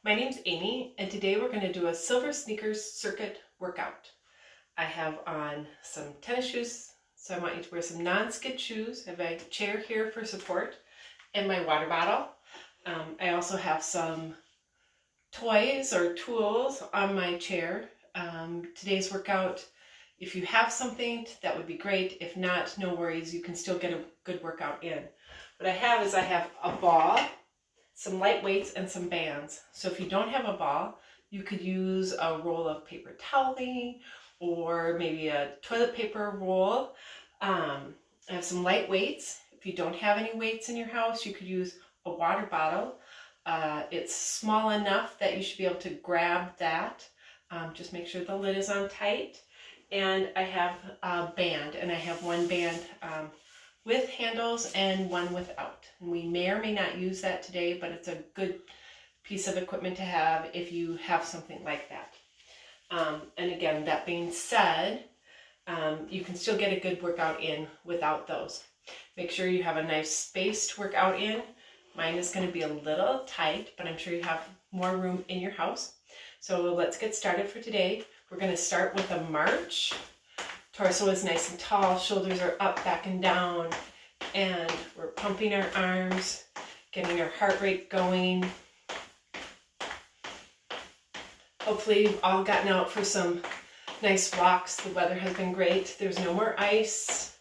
My name's Amy, and today we're going to do a silver sneakers circuit workout. I have on some tennis shoes, so I want you to wear some non-skid shoes. I have a chair here for support and my water bottle. I also have some toys or tools on my chair. Today's workout, if you have something, that would be great. If not, no worries, you can still get a good workout in. What I have a ball, some light weights, and some bands. So if you don't have a ball, you could use a roll of paper toweling or maybe a toilet paper roll. I have some light weights. If you don't have any weights in your house, you could use a water bottle. It's small enough that you should be able to grab that. Just make sure the lid is on tight. And I have a band, and I have one band with handles and one without. And we may or may not use that today, but it's a good piece of equipment to have if you have something like that. And again, that being said, you can still get a good workout in without those. Make sure you have a nice space to work out in. Mine is going to be a little tight, but I'm sure you have more room in your house. So let's get started for today. We're going to start with a march. Torso is nice and tall, shoulders are up, back and down, and we're pumping our arms, getting our heart rate going. Hopefully you've all gotten out for some nice walks. The weather has been great. There's no more ice.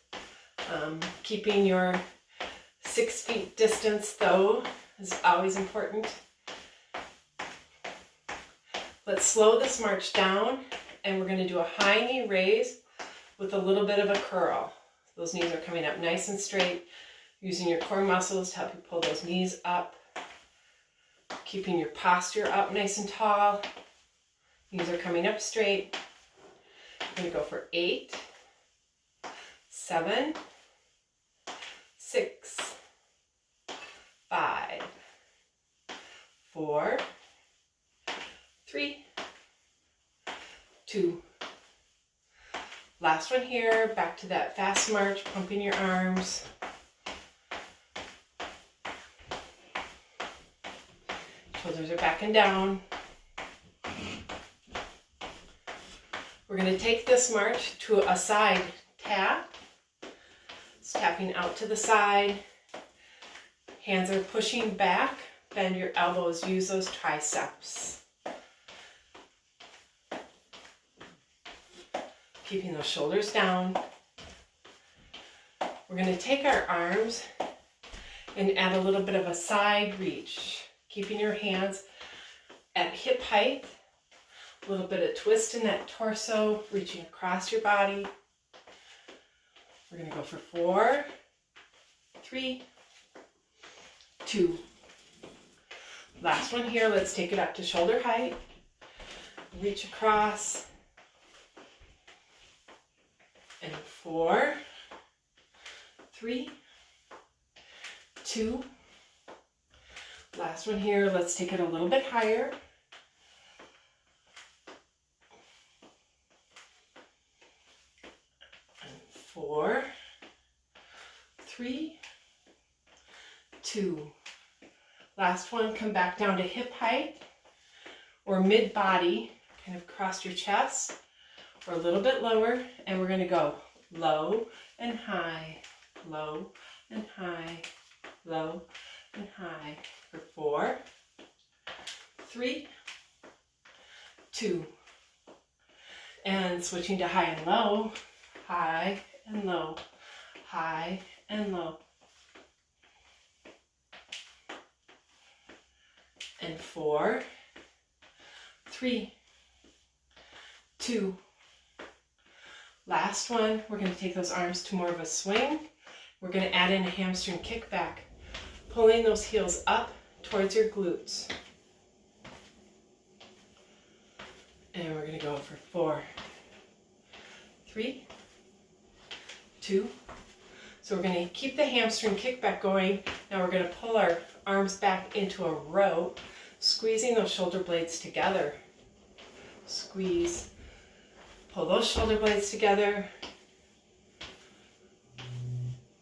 Keeping your 6 feet distance though is always important. Let's slow this march down, and we're going to do a high knee raise with a little bit of a curl. Those knees are coming up nice and straight, using your core muscles to help you pull those knees up, keeping your posture up nice and tall. Knees are coming up straight. I'm going to go for 8, 7, 6, 5, 4, 3, 2. Last one here, back to that fast march, pumping your arms. Shoulders are back and down. We're going to take this march to a side tap. It's tapping out to the side. Hands are pushing back. Bend your elbows, use those triceps. Keeping those shoulders down. We're going to take our arms and add a little bit of a side reach, keeping your hands at hip height. A little bit of twist in that torso, reaching across your body. We're going to go for 4, 3, 2. Last one here. Let's take it up to shoulder height. Reach across. And 4, 3, 2. Last one here. Let's take it a little bit higher. And 4, 3, 2. Last one. Come back down to hip height or mid body. Kind of cross your chest. Or a little bit lower, and we're going to go low and high, low and high, low and high for 4, 3, 2. And switching to high and low, high and low, high and low. And 4, 3, 2. Last one, we're going to take those arms to more of a swing. We're going to add in a hamstring kickback, pulling those heels up towards your glutes. And we're going to go for 4, 3, 2. So we're going to keep the hamstring kickback going. Now we're going to pull our arms back into a row, squeezing those shoulder blades together. Squeeze. Pull those shoulder blades together.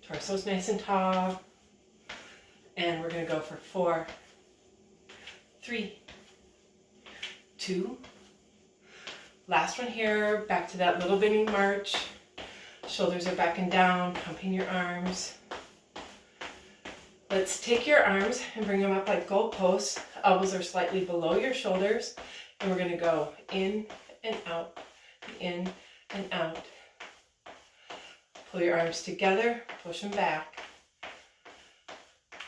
Torso's nice and tall. And we're going to go for 4, 3, 2. Last one here, back to that little bitty march. Shoulders are back and down, pumping your arms. Let's take your arms and bring them up like goalposts. Elbows are slightly below your shoulders. And we're going to go in and out, in and out. Pull your arms together, push them back.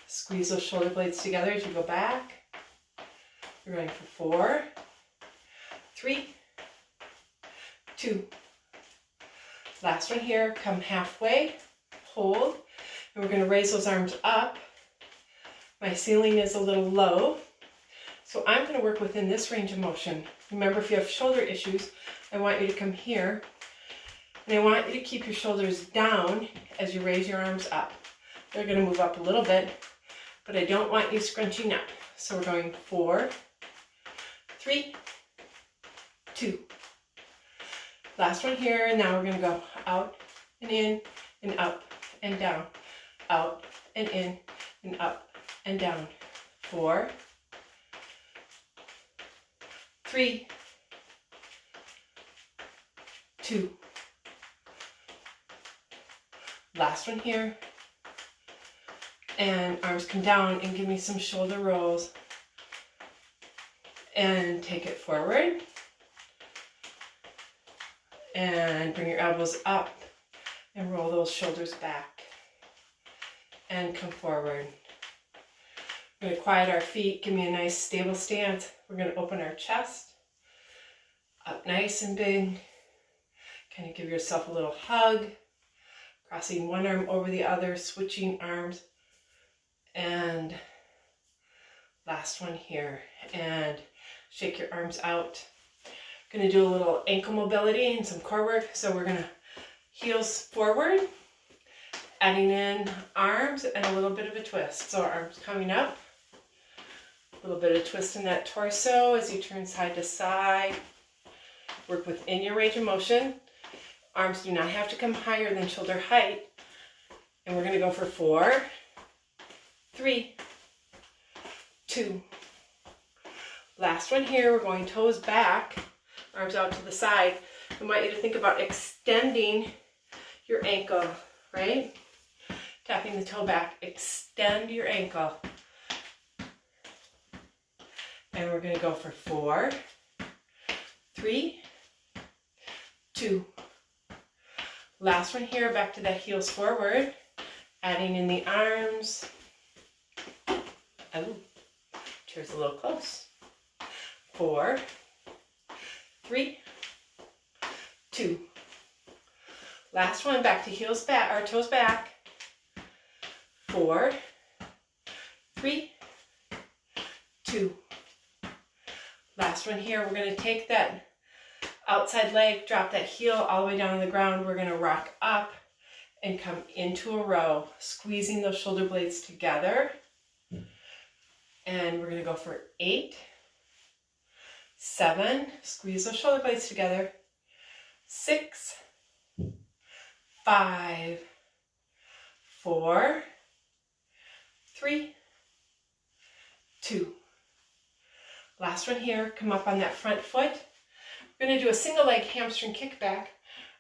Squeeze those shoulder blades together as you go back. We're going for 4, 3, 2. Last one here, come halfway, hold, and we're going to raise those arms up. My ceiling is a little low, so I'm going to work within this range of motion. Remember, if you have shoulder issues, I want you to come here, and I want you to keep your shoulders down as you raise your arms up. They're going to move up a little bit, but I don't want you scrunching up. So we're going 4, 3, 2. Last one here, and now we're going to go out and in and up and down, out and in and up and down. 4, 3, 2. Last one here, and arms come down and give me some shoulder rolls, and take it forward. And bring your elbows up and roll those shoulders back and come forward. We're going to quiet our feet, give me a nice stable stance. We're going to open our chest up nice and big. Kind of give yourself a little hug, crossing one arm over the other, switching arms. And last one here, and shake your arms out. Going to do a little ankle mobility and some core work. So we're going to heels forward, adding in arms and a little bit of a twist. So arms coming up, a little bit of twist in that torso as you turn side to side. Work within your range of motion. Arms do not have to come higher than shoulder height. And we're going to go for 4, 3, 2. Last one here, we're going toes back. Arms out to the side. I want you to think about extending your ankle, right? Tapping the toe back, extend your ankle. And we're going to go for 4, 3, 2. Last one here, back to that heels forward, adding in the arms. Oh, chair's a little close. 4, 3, 2. Last one, back to heels back, or toes back. 4, 3, 2. Last one here, we're going to take that outside leg, drop that heel all the way down on the ground. We're going to rock up and come into a row, squeezing those shoulder blades together. And we're going to go for 8, 7, squeeze those shoulder blades together, 6, 5, 4, 3, 2. Last one here, come up on that front foot. We're going to do a single leg hamstring kickback.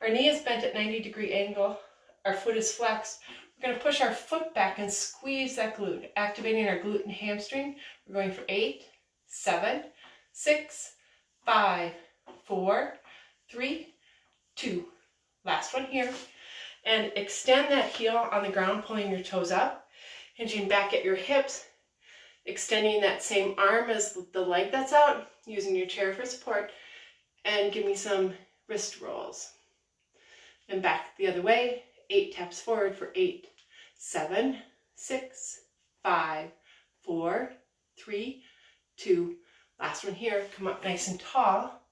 Our knee is bent at 90-degree angle. Our foot is flexed. We're going to push our foot back and squeeze that glute, activating our glute and hamstring. We're going for 8, 7, 6, 5, 4, 3, 2. Last one here. And extend that heel on the ground, pulling your toes up, hinging back at your hips, extending that same arm as the leg that's out, using your chair for support, and give me some wrist rolls. And back the other way, 8 taps forward for 8, 7, 6, 5, 4, 3, 2. Last one here, come up nice and tall.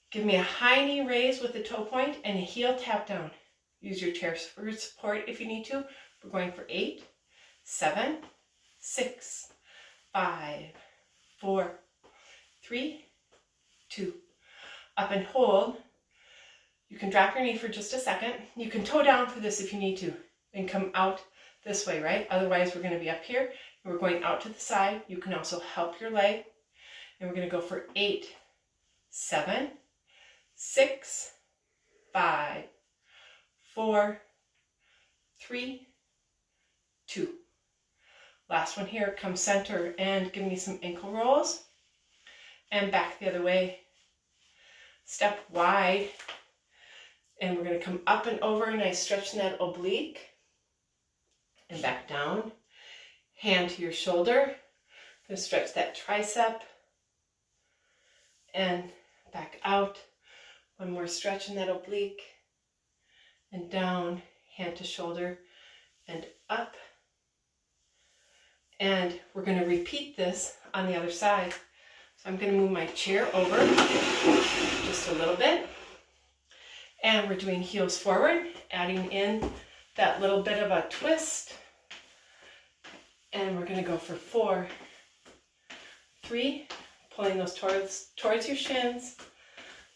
Give me a high knee raise with the toe point and a heel tap down. Use your chair for support if you need to. We're going for 8, 7, 6, 5, 4, 3, 2. Up and hold. You can drop your knee for just a second. You can toe down for this if you need to and come out this way, right? Otherwise, we're going to be up here and we're going out to the side. You can also help your leg. And we're going to go for 8 7, 6, 5, 4, 3, 2. Last one here, come center and give me some ankle rolls. And back the other way. Step wide. And we're going to come up and over, nice stretch in that oblique. And back down. Hand to your shoulder. Going to stretch that tricep. And back out. One more stretch in that oblique. And down, hand to shoulder, and up. And we're going to repeat this on the other side. So I'm going to move my chair over just a little bit. And we're doing heels forward, adding in that little bit of a twist. And we're going to go for 4, 3, pulling those towards your shins.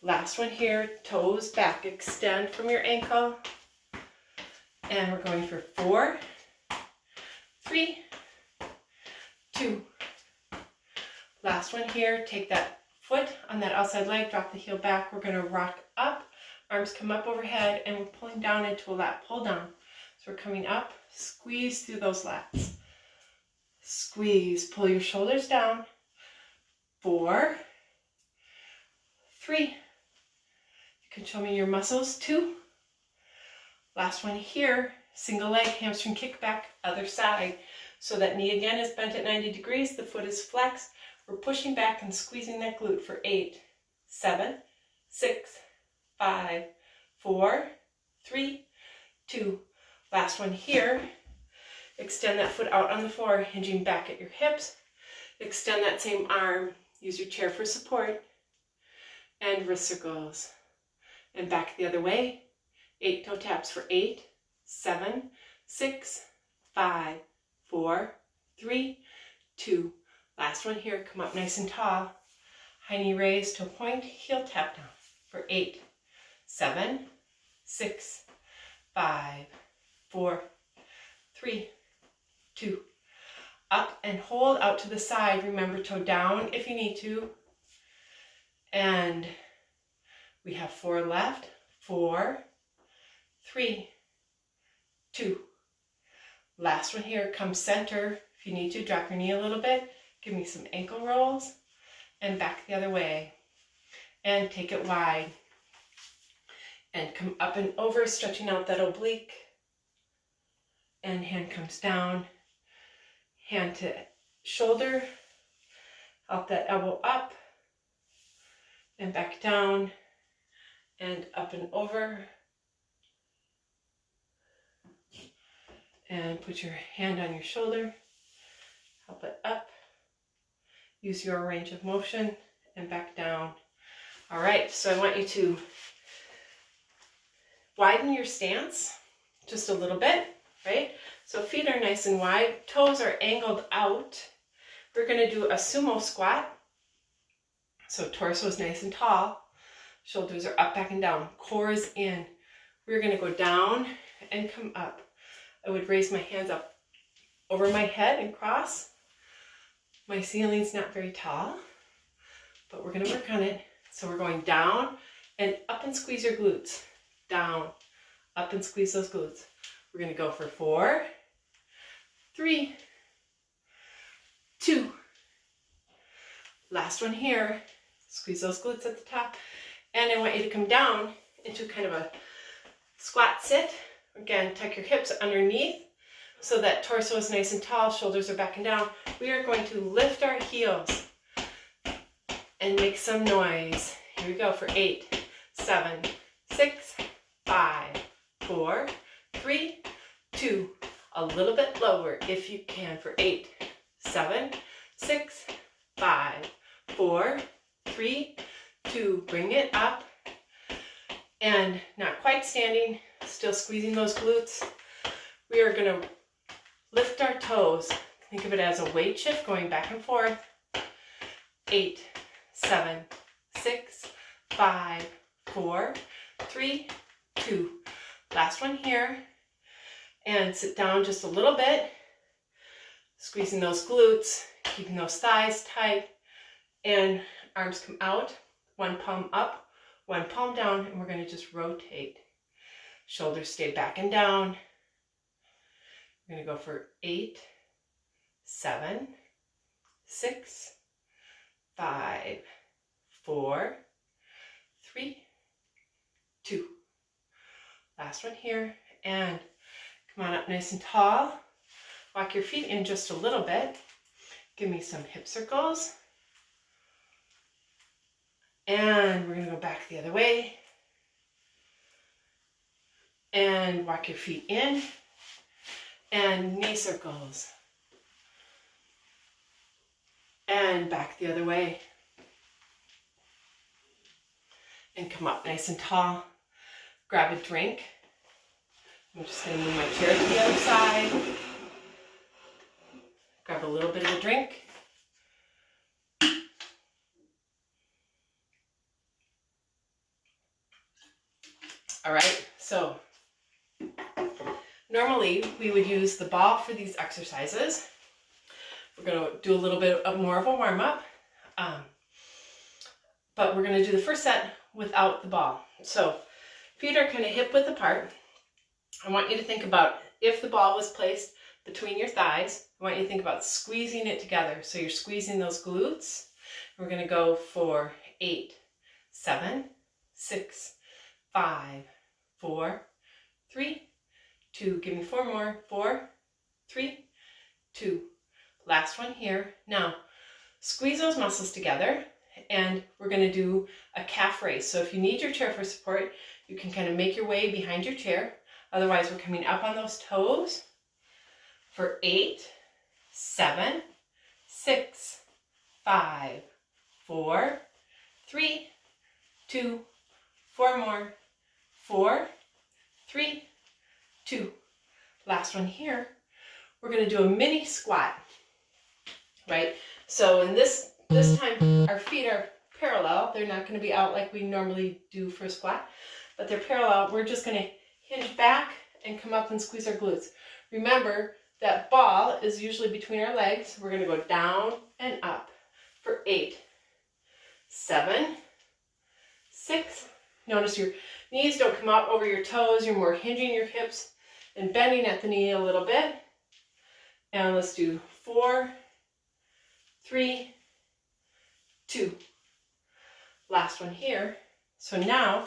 Last one here, toes back, extend from your ankle. And we're going for 4, 3, 2. Last one here, take that foot on that outside leg, drop the heel back. We're going to rock up, arms come up overhead, and we're pulling down into a lat pull down. So we're coming up, squeeze through those lats. Squeeze, pull your shoulders down. 4, 3. You can show me your muscles. 2. Last one here, single leg, hamstring kick back, other side. So that knee again is bent at 90 degrees, the foot is flexed. We're pushing back and squeezing that glute for 8, 7, 6, 5, 4, 3, 2. Last one here. Extend that foot out on the floor, hinging back at your hips. Extend that same arm. Use your chair for support. And wrist circles. And back the other way. 8 toe taps for 8, 7, 6, 5, 4, 3, 2. Last one here, come up nice and tall. High knee raised to a point, heel tap down for 8, 7, 6, 5, 4, 3, 2. Up and hold out to the side. Remember, toe down if you need to. And we have 4 left. 4, 3, 2. Last one here, come center. If you need to, drop your knee a little bit. Give me some ankle rolls. And back the other way. And take it wide. And come up and over, stretching out that oblique. And hand comes down. Hand to shoulder. Help that elbow up. And back down. And up and over. And put your hand on your shoulder. Help it up. Use your range of motion and back down. All right, so I want you to widen your stance just a little bit, right? So feet are nice and wide, toes are angled out. We're going to do a sumo squat. So torso is nice and tall. Shoulders are up, back, and down. Core is in. We're going to go down and come up. I would raise my hands up over my head and cross. My ceiling's not very tall, but we're going to work on it. So we're going down and up and squeeze your glutes. Down, up and squeeze those glutes. We're going to go for 4, 3, 2. Last one here. Squeeze those glutes at the top. And I want you to come down into kind of a squat sit. Again, tuck your hips underneath so that torso is nice and tall, shoulders are back and down. We are going to lift our heels and make some noise. Here we go for 8, 7, 6, 5, 4, 3, 2. A little bit lower if you can for 8, 7, 6, 5, 4, 3, 2. Bring it up. And not quite standing, still squeezing those glutes. We are going to lift our toes. Think of it as a weight shift going back and forth. 8, 7, 6, 5, 4, 3, 2. Last one here. And sit down just a little bit. Squeezing those glutes, keeping those thighs tight. And arms come out one palm up, one palm down, and we're going to just rotate. Shoulders stay back and down. We're going to go for 8, 7, 6, 5, 4, 3, 2. Last one here, and come on up nice and tall. Walk your feet in just a little bit. Give me some hip circles. And we're going to go back the other way. And walk your feet in. And knee circles. And back the other way. And come up nice and tall. Grab a drink. I'm just going to move my chair to the other side. Grab a little bit of a drink. All right, so normally we would use the ball for these exercises. We're going to do a little bit more of a warm-up, but we're going to do the first set without the ball. So feet are kind of hip-width apart. I want you to think about if the ball was placed between your thighs, I want you to think about squeezing it together. So you're squeezing those glutes. We're going to go for 8, 7, 6, 5, 4, 3, 2. Give me 4 more. 4, 3, 2. Last one here. Now, squeeze those muscles together, and we're going to do a calf raise. So if you need your chair for support, you can kind of make your way behind your chair. Otherwise, we're coming up on those toes for 8, 7, 6, 5, 4, 3, 2, 4 more. 4, 3, 2. Last one here. We're going to do a mini squat, right? So in this time, our feet are parallel. They're not going to be out like we normally do for a squat, but they're parallel. We're just going to hinge back and come up and squeeze our glutes. Remember, that ball is usually between our legs. We're going to go down and up for 8, 7, 6. Notice your knees don't come out over your toes. You're more hinging your hips and bending at the knee a little bit. And let's do 4, 3, 2. Last one here. So now,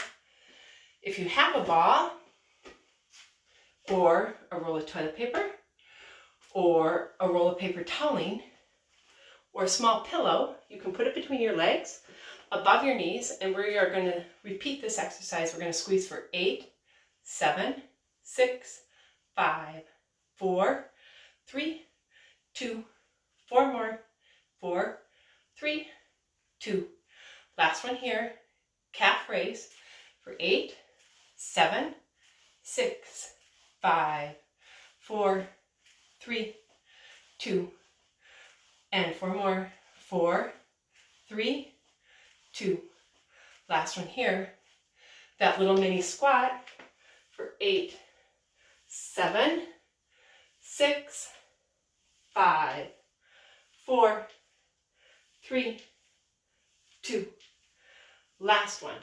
if you have a ball or a roll of toilet paper or a roll of paper toweling or a small pillow, you can put it between your legs, above your knees, and we are going to repeat this exercise. We're going to squeeze for 8, 7, 6, 5, 4, 3, 2, 4 more. 4, 3, 2. Last one here. Calf raise for 8, 7, 6, 5, 4, 3, 2. And 4 more. 4, 3, 2. Last one here. That little mini squat for 8, 7, 6, 5, 4, 3, 2. Last one.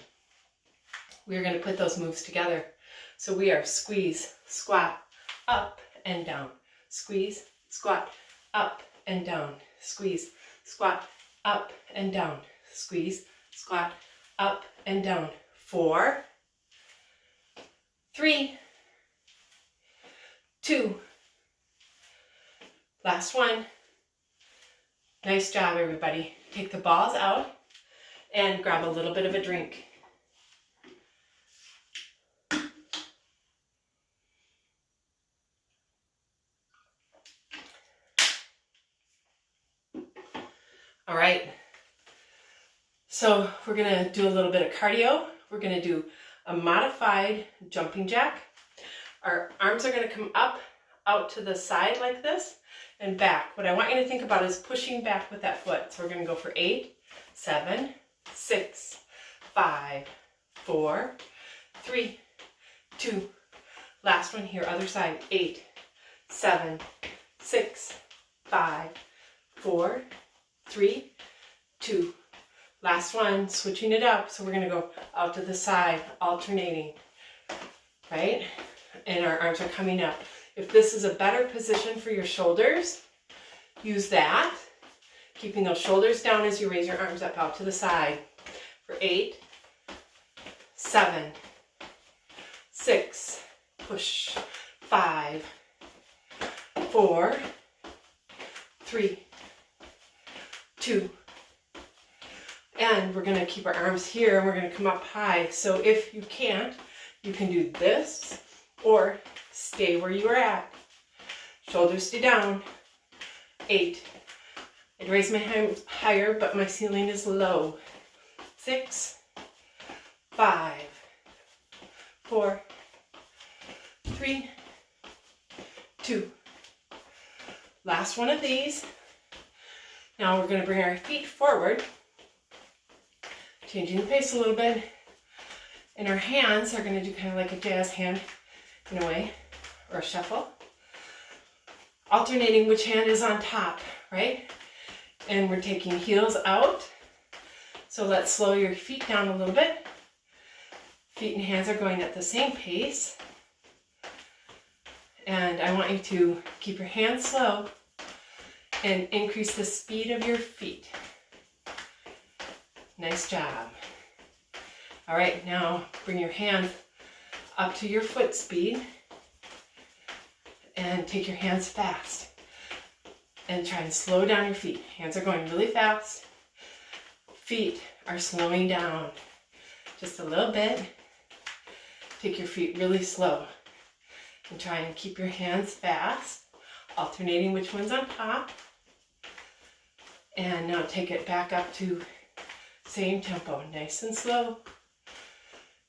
We are going to put those moves together. So we are squeeze, squat, up and down. Squeeze, squat, up and down. Squeeze, squat, up and down. Squeeze, squat, up and down. 4, 3, 2. Last one. Nice job, everybody. Take the balls out and grab a little bit of a drink. All right. So we're going to do a little bit of cardio. We're going to do a modified jumping jack. Our arms are going to come up, out to the side like this, and back. What I want you to think about is pushing back with that foot. So we're going to go for 8, 7, 6, 5, 4, 3, 2. Last one here, other side. 8, 7, 6, 5, 4, 3, 2. Last one, switching it up. So we're gonna go out to the side, alternating, right? And our arms are coming up. If this is a better position for your shoulders, use that. Keeping those shoulders down as you raise your arms up out to the side. For 8, 7, 6, push, 5, 4, 3, 2, and we're going to keep our arms here and we're going to come up high. So if you can't, you can do this or stay where you are at. Shoulders stay down. 8. I'd raise my hands higher, but my ceiling is low. 6, 5, 4, 3, 2. Last one of these. Now we're going to bring our feet forward, changing the pace a little bit, and our hands are going to do kind of like a jazz hand in a way, or a shuffle, alternating which hand is on top, right? And we're taking heels out. So let's slow your feet down a little bit. Feet and hands are going at the same pace. And I want you to keep your hands slow and increase the speed of your feet. Nice job. All right, now bring your hands up to your foot speed and take your hands fast. And try and slow down your feet. Hands are going really fast. Feet are slowing down just a little bit. Take your feet really slow. And try and keep your hands fast, alternating which one's on top. And now take it back up to same tempo, nice and slow.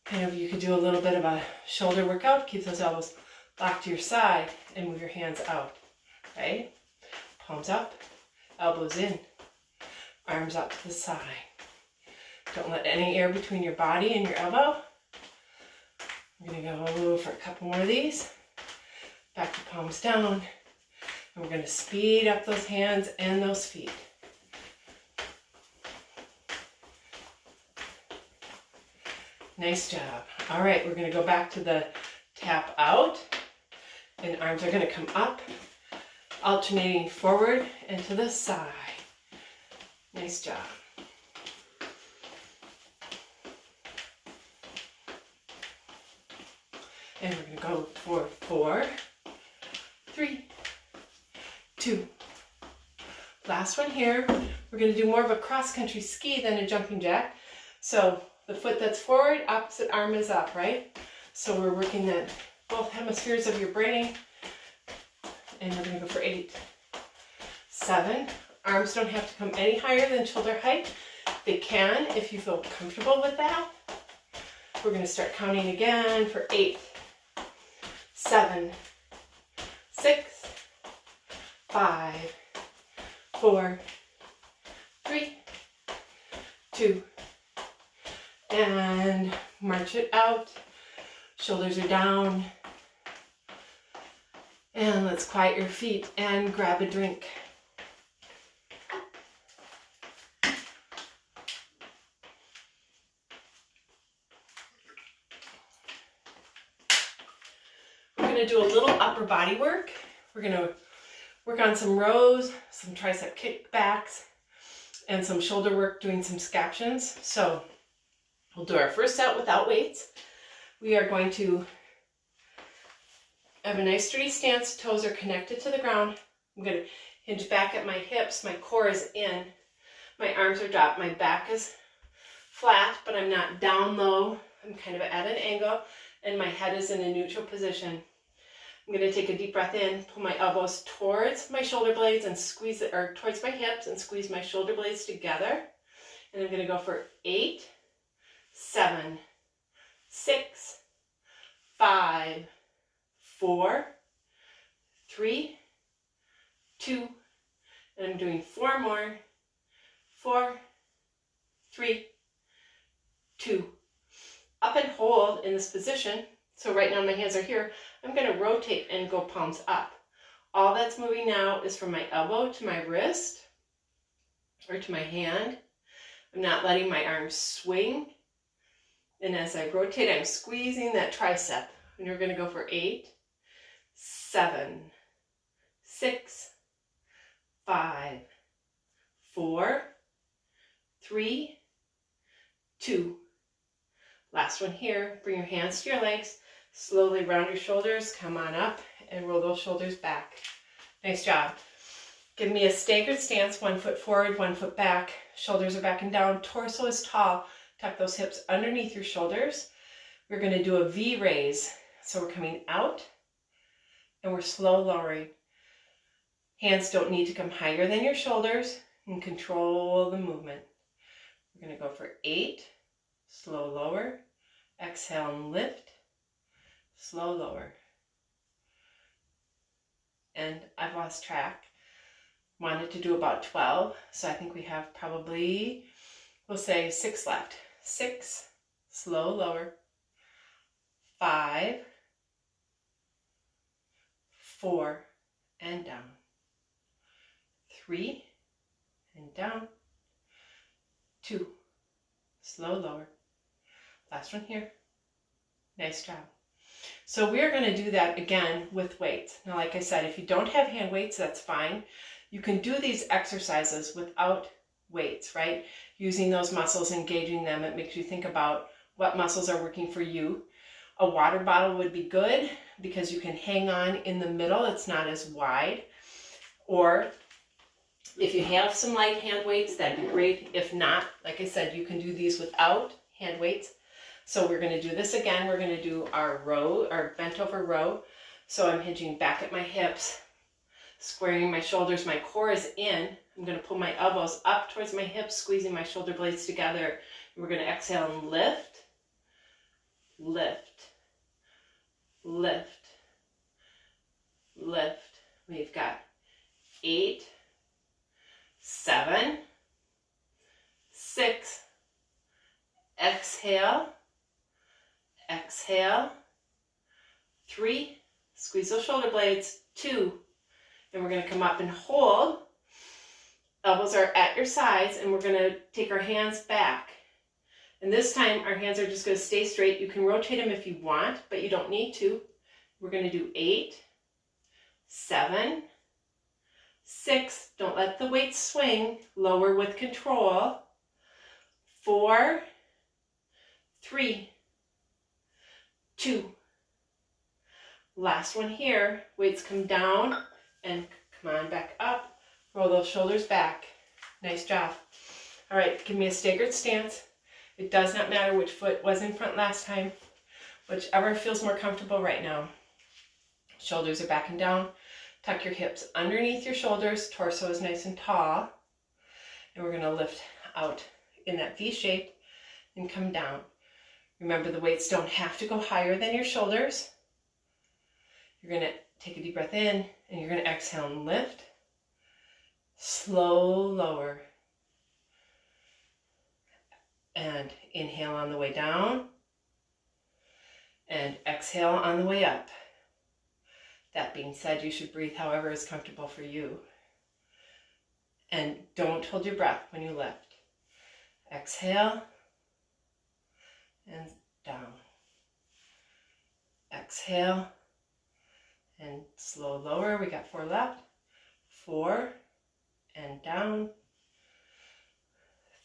Kind of, you could do a little bit of a shoulder workout. Keep those elbows locked to your side and move your hands out, right? Palms up, elbows in, arms up to the side. Don't let any air between your body and your elbow. We're going to go for a couple more of these. Back to palms down. And we're going to speed up those hands and those feet. Nice job. All right, we're going to go back to the tap out. And arms are going to come up, alternating forward and to the side. Nice job. And we're going to go for 4, 3, 2. Last one here. We're going to do more of a cross-country ski than a jumping jack. So the foot that's forward, opposite arm is up, right? So we're working that both hemispheres of your brain. And we're going to go for 8, 7. Arms don't have to come any higher than shoulder height. They can if you feel comfortable with that. We're going to start counting again for 8, 7, 6, 5, 4, 3, 2, and march it out. Shoulders are down. And let's quiet your feet and grab a drink. We're going to do a little upper body work. We're going to work on some rows, some tricep kickbacks, and some shoulder work doing some scaptions. So we'll do our first set without weights. We are going to have a nice sturdy stance. Toes are connected to the ground. I'm going to hinge back at my hips. My core is in. My arms are dropped. My back is flat, but I'm not down low. I'm kind of at an angle, and my head is in a neutral position. I'm going to take a deep breath in, pull my elbows towards my shoulder blades and squeeze it, or towards my hips and squeeze my shoulder blades together. And I'm going to go for 8, 7, 6, 5, 4, 3, 2, and I'm doing 4 more. 4, 3, 2. Up and hold in this position. So right now my hands are here. I'm going to rotate and go palms up. All that's moving now is from my elbow to my wrist or to my hand. I'm not letting my arms swing. And as I rotate, I'm squeezing that tricep. And we're going to go for 8, 7, 6, 5, 4, 3, 2. Last one here. Bring your hands to your legs. Slowly round your shoulders. Come on up and roll those shoulders back. Nice job. Give me a staggered stance. 1 foot forward, 1 foot back. Shoulders are back and down. Torso is tall. Tuck those hips underneath your shoulders. We're going to do a V raise. So we're coming out and we're slow lowering. Hands don't need to come higher than your shoulders, and control the movement. We're going to go for 8, slow lower, exhale and lift, slow lower. And I've lost track. Wanted to do about 12, so I think we have probably, we'll say 6 left. 6, slow lower, 5, 4, and down, 3, and down, 2, slow lower. Last one here. Nice job. So we're going to do that again with weights. Now, like I said, if you don't have hand weights, that's fine. You can do these exercises without weights, right? Using those muscles, engaging them. It makes you think about what muscles are working for you. A water bottle would be good because you can hang on in the middle. It's not as wide. Or if you have some light hand weights, that'd be great. If not, like I said, you can do these without hand weights. So we're going to do this again. We're going to do our row, our bent over row. So I'm hinging back at my hips, squaring my shoulders. My core is in. I'm going to pull my elbows up towards my hips, squeezing my shoulder blades together. We're going to exhale and lift, lift, lift, lift. We've got 8, 7, 6, exhale, exhale, 3, squeeze those shoulder blades, 2, and we're going to come up and hold. Elbows are at your sides, and we're going to take our hands back. And this time, our hands are just going to stay straight. You can rotate them if you want, but you don't need to. We're going to do 8, 7, 6, don't let the weight swing, lower with control, 4, 3, 2. Last one here, weights come down and come on back up, roll those shoulders back. Nice job. All right, give me a staggered stance. It does not matter which foot was in front last time, whichever feels more comfortable right now. Shoulders are back and down. Tuck your hips underneath your shoulders. Torso is nice and tall. And we're going to lift out in that V shape and come down. Remember, the weights don't have to go higher than your shoulders. You're going to take a deep breath in, and you're going to exhale and lift. Slow lower. And inhale on the way down. And exhale on the way up. That being said, you should breathe however is comfortable for you. And don't hold your breath when you lift. Exhale and down. Exhale and slow lower. We got 4 left. 4 and down.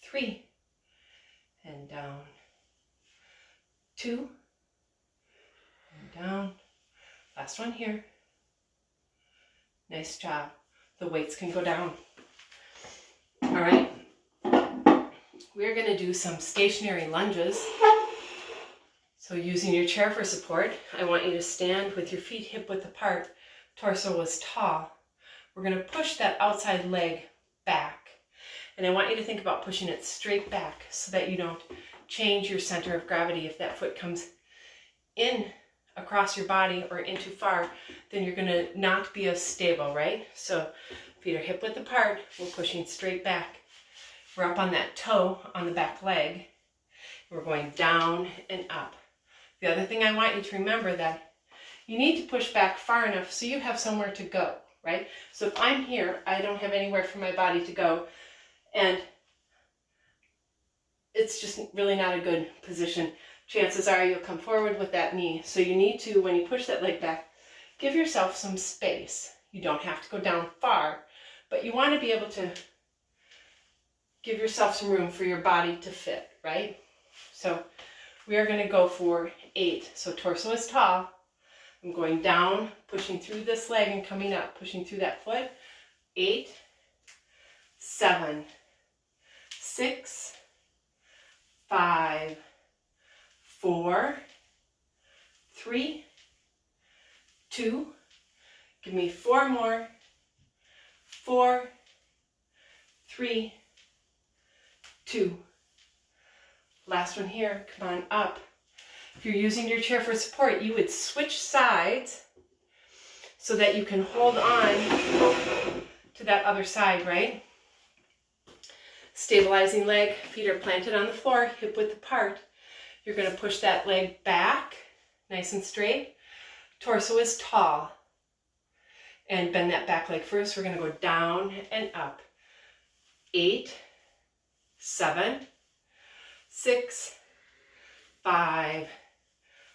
3 and down. 2 and down. Last one here. Nice job. The weights can go down. All right. We're going to do some stationary lunges. So using your chair for support, I want you to stand with your feet hip width apart. Torso is tall. We're going to push that outside leg back. And I want you to think about pushing it straight back so that you don't change your center of gravity. If that foot comes in across your body or in too far, then you're going to not be as stable, right? So feet are hip width apart. We're pushing straight back. We're up on that toe on the back leg. We're going down and up. The other thing I want you to remember that you need to push back far enough so you have somewhere to go, right? So if I'm here, I don't have anywhere for my body to go, and it's just really not a good position. Chances are you'll come forward with that knee. So you need to, when you push that leg back, give yourself some space. You don't have to go down far, but you want to be able to give yourself some room for your body to fit, right? So we are going to go for 8. So torso is tall. I'm going down, pushing through this leg and coming up, pushing through that foot. 8, 7, 6, 5, 4, 3, 2, give me 4 more, 4, 3, 2. Last one here, come on up. If you're using your chair for support, you would switch sides so that you can hold on to that other side, right? Stabilizing leg, feet are planted on the floor, hip width apart. You're going to push that leg back, nice and straight. Torso is tall. And bend that back leg first. We're going to go down and up. 8, 7, 6, 5,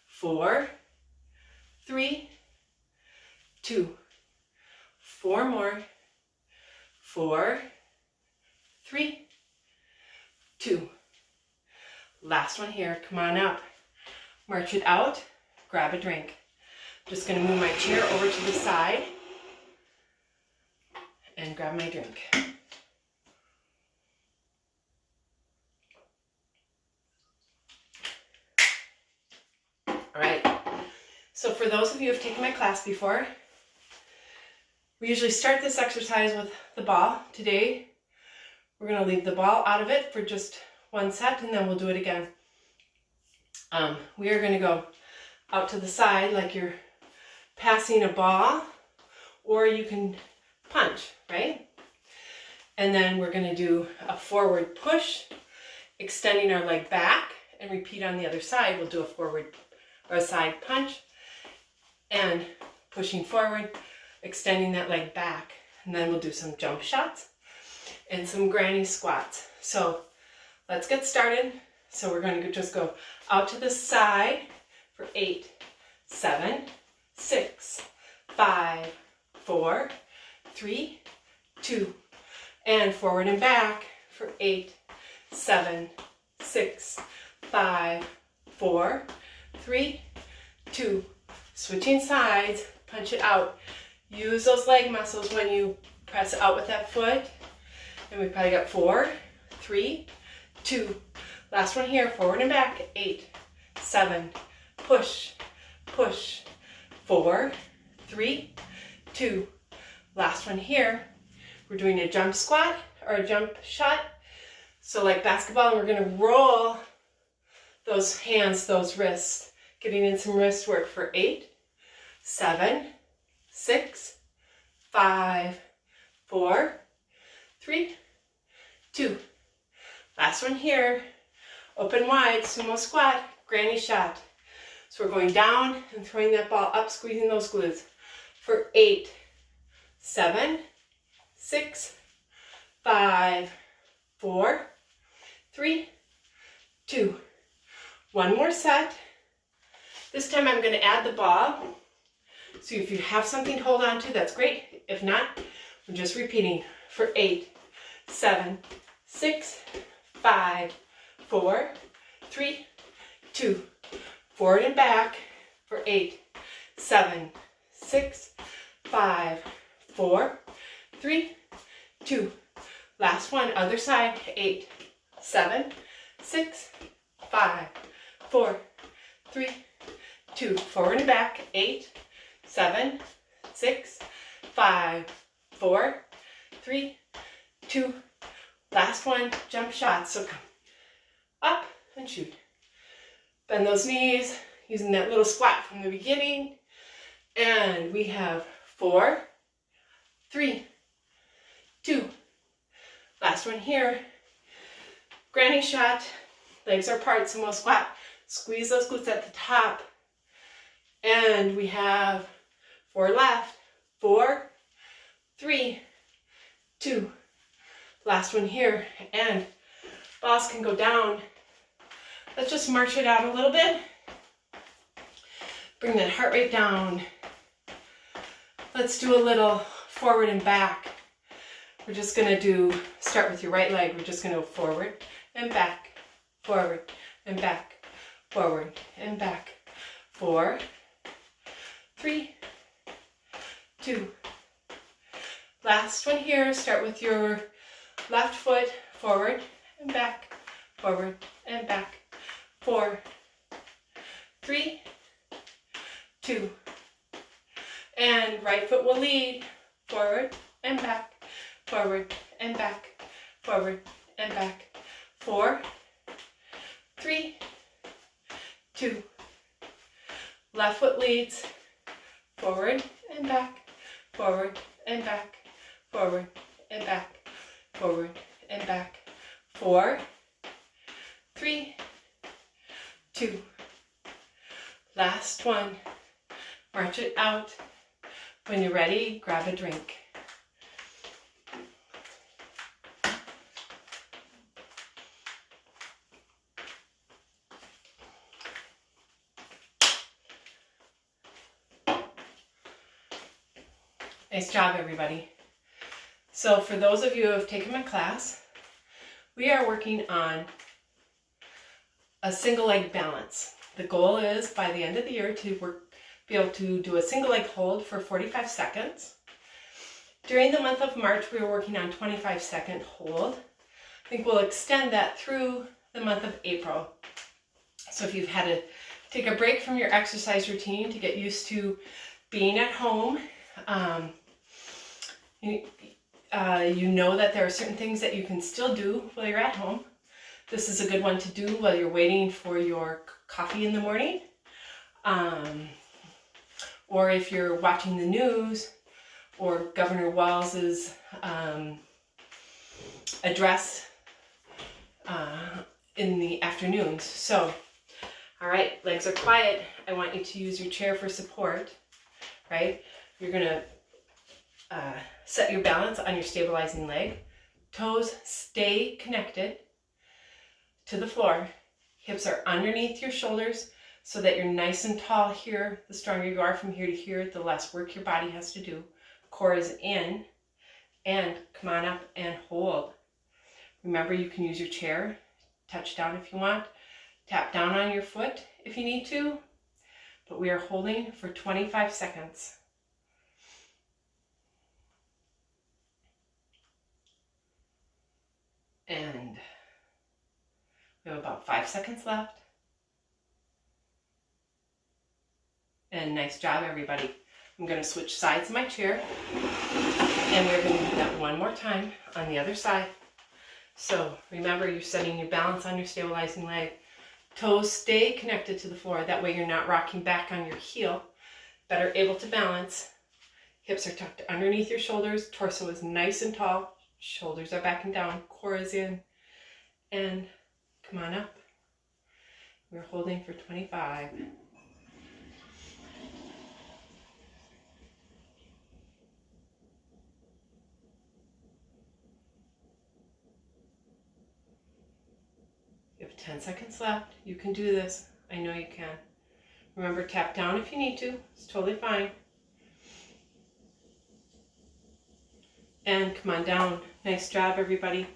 4, 3, 2. 4 more. 4, 3, 2. Last one here. Come on up. March it out. Grab a drink. Just going to move my chair over to the side and grab my drink. All right. So for those of you who have taken my class before, we usually start this exercise with the ball. Today, we're going to leave the ball out of it for just one set, and then we'll do it again. We are going to go out to the side like you're passing a ball, or you can punch, right? And then we're going to do a forward push, extending our leg back, and repeat on the other side. We'll do a forward or a side punch, and pushing forward, extending that leg back, and then we'll do some jump shots and some granny squats. So let's get started. So we're going to just go out to the side for 8, 7, 6, 5, 4, 3, 2, and forward and back for 8, 7, 6, 5, 4, 3, 2. Switching sides, punch it out. Use those leg muscles when you press out with that foot. And we probably got 4, 3, 2. Last one here, forward and back. 8, 7, push, push. 4, 3, 2. Last one here. We're doing a jump squat or a jump shot. So like basketball, and we're going to roll those hands, those wrists. Getting in some wrist work for 8, 7, 6, 5, 4, 3, 2. Last one here. Open wide, sumo squat, granny shot. So we're going down and throwing that ball up, squeezing those glutes for 8, 7, 6, 5, 4, 3, 2. One more set. This time I'm going to add the ball. So if you have something to hold on to, that's great. If not, we're just repeating for 8, 7, 6, 5, 4, 3, 2. Forward and back for 8, 7, 6, 5, 4, 3, 2. Last one, other side. 8, 7, 6, 5, 4, 3, 2. Forward and back. 8, 7, 6, 5, 4, 3, 2. Last one, jump shots. So come up and shoot. Bend those knees, using that little squat from the beginning. And we have 4, 3, 2. Last one here. Granny shot. Legs are apart, sumo squat. Squeeze those glutes at the top. And we have 4 left. 4, 3, 2. Last one here. And balls can go down. Let's just march it out a little bit. Bring that heart rate down. Let's do a little forward and back. We're just going to start with your right leg. We're just going to go forward and back, forward and back, forward and back. 4, 3, 2. Last one here. Start with your left foot, forward and back, forward and back. 4, 3, 2. And right foot will lead, forward and back, forward and back, forward and back. 4, 3, 2. Left foot leads, forward and back, forward and back, forward and back, forward and back. 4, 3, 2. Last one. March it out. When you're ready, grab a drink. Nice job, everybody. So for those of you who have taken my class, we are working on a single leg balance. The goal is by the end of the year to be able to do a single leg hold for 45 seconds. During the month of March, we were working on 25-second hold. I think we'll extend that through the month of April. So if you've had to take a break from your exercise routine to get used to being at home, you know that there are certain things that you can still do while you're at home. This is a good one to do while you're waiting for your coffee in the morning. Or if you're watching the news or Governor Walls's address in the afternoons. So, all right, legs are quiet. I want you to use your chair for support, right? You're gonna set your balance on your stabilizing leg. Toes stay connected to the floor. Hips are underneath your shoulders so that you're nice and tall here. The stronger you are from here to here, the less work your body has to do. Core is in, and come on up and hold. Remember, you can use your chair, touch down if you want, tap down on your foot if you need to, but we are holding for 25 seconds. And we have about 5 seconds left. And nice job, everybody. I'm going to switch sides of my chair, and we're going to do that one more time on the other side. So remember, you're setting your balance on your stabilizing leg. Toes stay connected to the floor. That way you're not rocking back on your heel. Better able to balance. Hips are tucked underneath your shoulders. Torso is nice and tall. Shoulders are back and down. Core is in. And come on up. We're holding for 25. You have 10 seconds left. You can do this. I know you can. Remember, tap down if you need to. It's totally fine. And come on down. Nice job, everybody.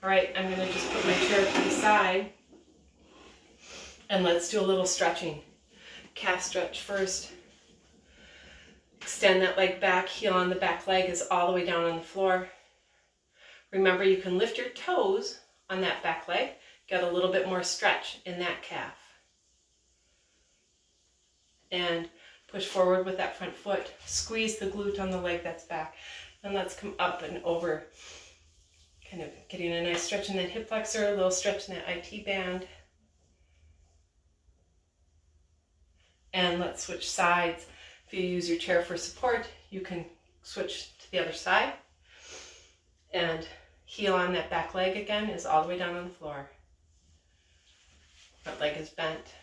All right, I'm going to just put my chair to the side. And let's do a little stretching. Calf stretch first. Extend that leg back. Heel on the back leg is all the way down on the floor. Remember, you can lift your toes on that back leg. Get a little bit more stretch in that calf. And push forward with that front foot. Squeeze the glute on the leg that's back. And let's come up and over. Kind of getting a nice stretch in that hip flexor, a little stretch in that IT band. And let's switch sides. If you use your chair for support, you can switch to the other side. And heel on that back leg again is all the way down on the floor. Front leg is bent.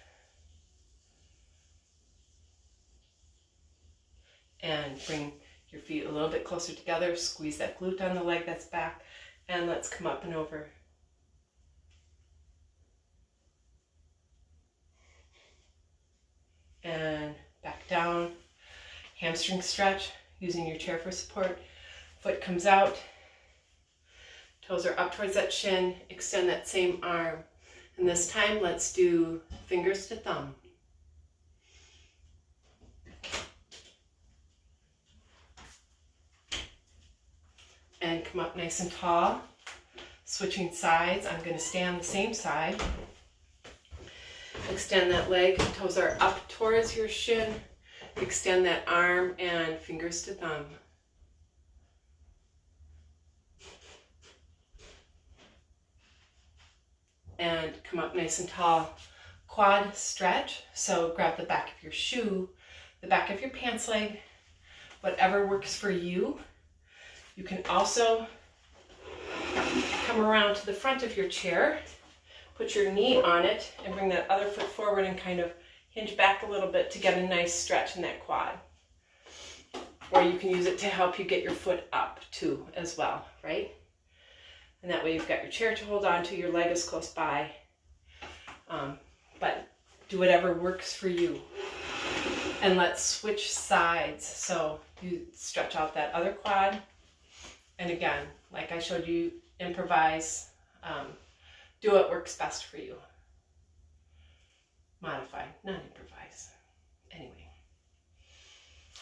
And bring your feet a little bit closer together. Squeeze that glute on the leg that's back. And let's come up and over. and back down. Hamstring stretch, using your chair for support. Foot comes out, toes are up towards that shin, extend that same arm. And this time, let's do fingers to thumb. And come up nice and tall. Switching sides, I'm going to stay on the same side. Extend that leg, toes are up towards your shin. Extend that arm and fingers to thumb. And come up nice and tall. Quad stretch, so grab the back of your shoe, the back of your pants leg, whatever works for you. You can also come around to the front of your chair, put your knee on it, and bring that other foot forward and kind of hinge back a little bit to get a nice stretch in that quad. Or you can use it to help you get your foot up too as well, right? And that way you've got your chair to hold on to, your leg is close by. But do whatever works for you. And let's switch sides. So you stretch out that other quad. And again, like I showed you, improvise. Do what works best for you. Modify, not improvise. Anyway.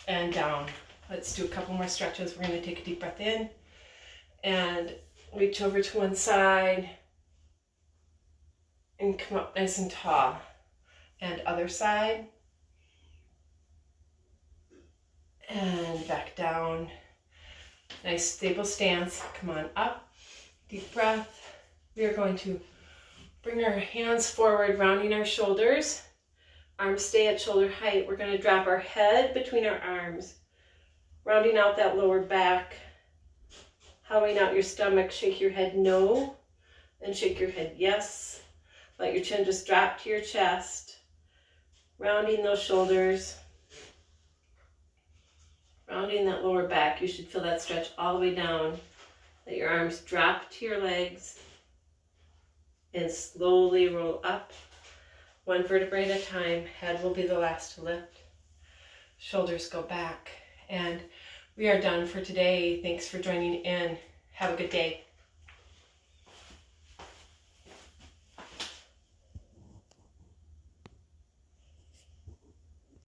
And down. Let's do a couple more stretches. We're going to take a deep breath in. And reach over to one side. And come up nice and tall. And other side. And back down. Nice stable stance. Come on up. Deep breath. We are going to bring our hands forward, rounding our shoulders. Arms stay at shoulder height. We're going to drop our head between our arms. Rounding out that lower back. Hollowing out your stomach. Shake your head no. And shake your head yes. Let your chin just drop to your chest. Rounding those shoulders. Rounding that lower back. You should feel that stretch all the way down. Let your arms drop to your legs. And slowly roll up. One vertebrae at a time. Head will be the last to lift. Shoulders go back. And we are done for today. Thanks for joining in. Have a good day.